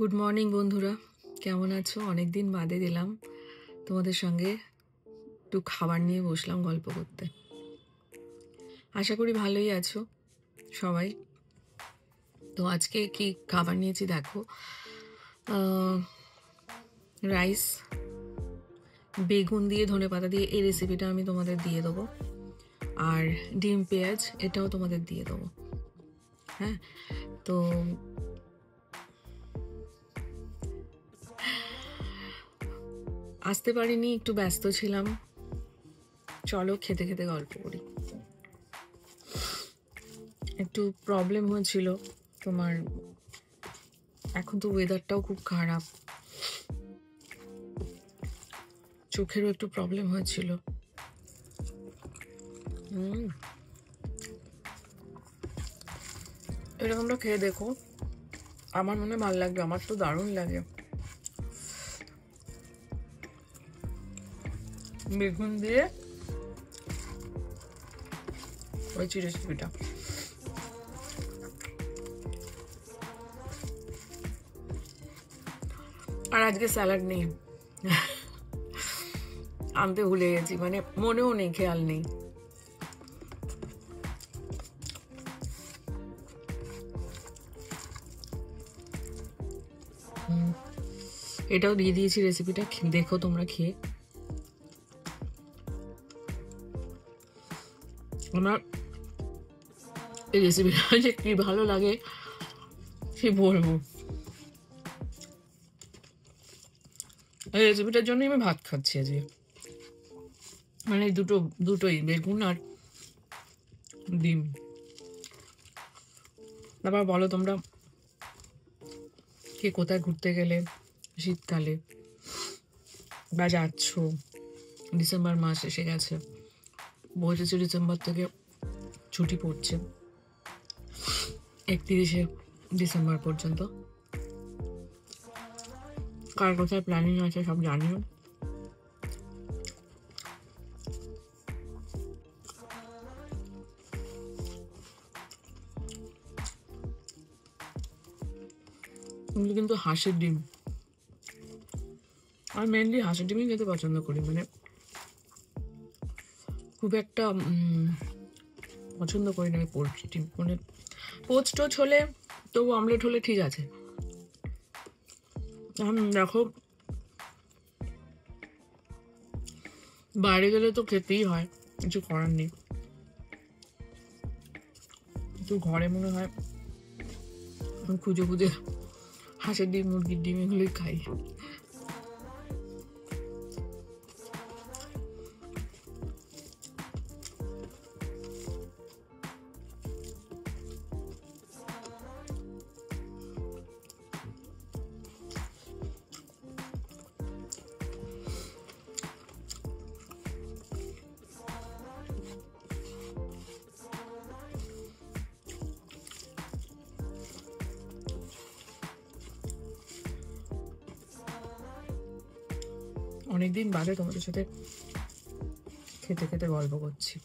Good morning বন্ধুরা, কেমন আছো? অনেক দিন বাদে দিলাম তোমাদের সঙ্গে একটু খাবার নিয়ে বসলাম গল্প করতে। আশা করি ভালোই আছো সবাই। তো আজকে কি খাবার নিয়েছি দেখো, রাইস, বেগুন দিয়ে ধনেপাতা দিয়ে এই রেসিপিটা আমি তোমাদের দিয়ে দেবো, আর ডিম পেঁয়াজ এটাও তোমাদের দিয়ে দেবো। হ্যাঁ, তো আসতে পারিনি, একটু ব্যস্ত ছিলাম। চলো খেতে খেতে গল্প করি। একটু প্রবলেম হয়েছিল তোমার, এখন তো ওয়েদারটাও খুব খারাপ, চোখেরও একটু প্রবলেম হয়েছিল। এটা তোমরা খেয়ে দেখো, আমার মনে ভালো লাগবে, আমার তো দারুণ লাগে। বেগুন দিয়ে হয়েছে রেসিপিটা। আর আজকে স্যালাড নেই, আনতে ভুলে গেছি, মানে মনেও নেই, খেয়াল নেই। এটাও দিয়ে দিয়েছি রেসিপিটা, দেখো তোমরা খেয়ে। আমার এই রেসিপিটা যে কি ভালো লাগে সে বলবো। এই রেসিপিটার জন্যই আমি ভাত খাচ্ছি আজকে, মানে দুটোই বেগুন আর ডিম। তারপর বলো তোমরা কে কোথায় ঘুরতে গেলে শীতকালে, বা যাচ্ছ? ডিসেম্বর মাস এসে গেছে, 25শে ডিসেম্বর থেকে ছুটি পড়ছে 31শে ডিসেম্বর পর্যন্ত। কার কোথায় প্ল্যানিং আছে সব জানিও। কিন্তু হাঁসের ডিম, আর মেনলি হাঁসের ডিমই খেতে পছন্দ করি, মানে খুব একটা পছন্দ করি না পোলট্রি ডিম। মানে পোচ টোচ হলে, তবু অমলেট হলে ঠিক আছে। দেখো বাইরে গেলে তো খেতেই হয়, কিছু করার নেই। তো ঘরে মনে হয় খুঁজে খুঁজে হাঁসের ডিম, মুরগির ডিম এগুলোই খাই। অনেকদিন বাদে তোমাদের সাথে খেতে খেতে গল্প করছি।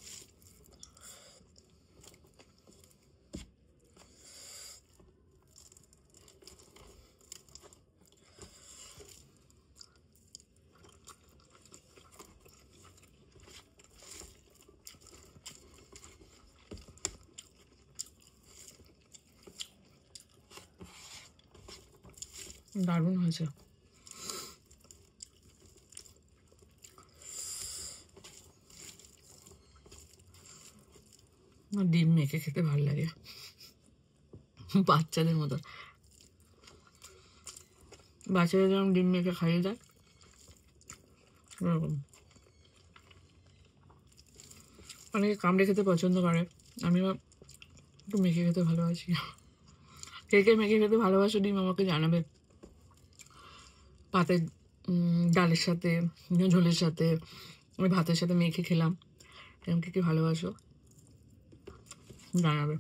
দারুণ হয়েছে। আমার ডিম মেখে খেতে ভালো লাগে, বাচ্চাদের মতো। বাচ্চাদের যেমন ডিম মেখে খাইয়ে দেয়, ওরকম। অনেকে কামড়ে খেতে পছন্দ করে, আমি একটু মেখে খেতে ভালোবাসি। কে কে মেখে খেতে ভালোবাসো ডিম আমাকে জানাবে। পাতের ডালের সাথে, ঝোলের সাথে, আমি ভাতের সাথে মেখে খেলাম, এরকম কে কে ভালোবাসো জানাবে।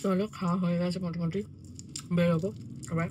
চলো খাওয়া হয়ে গেছে মোটামুটি, বেরোবো এবার।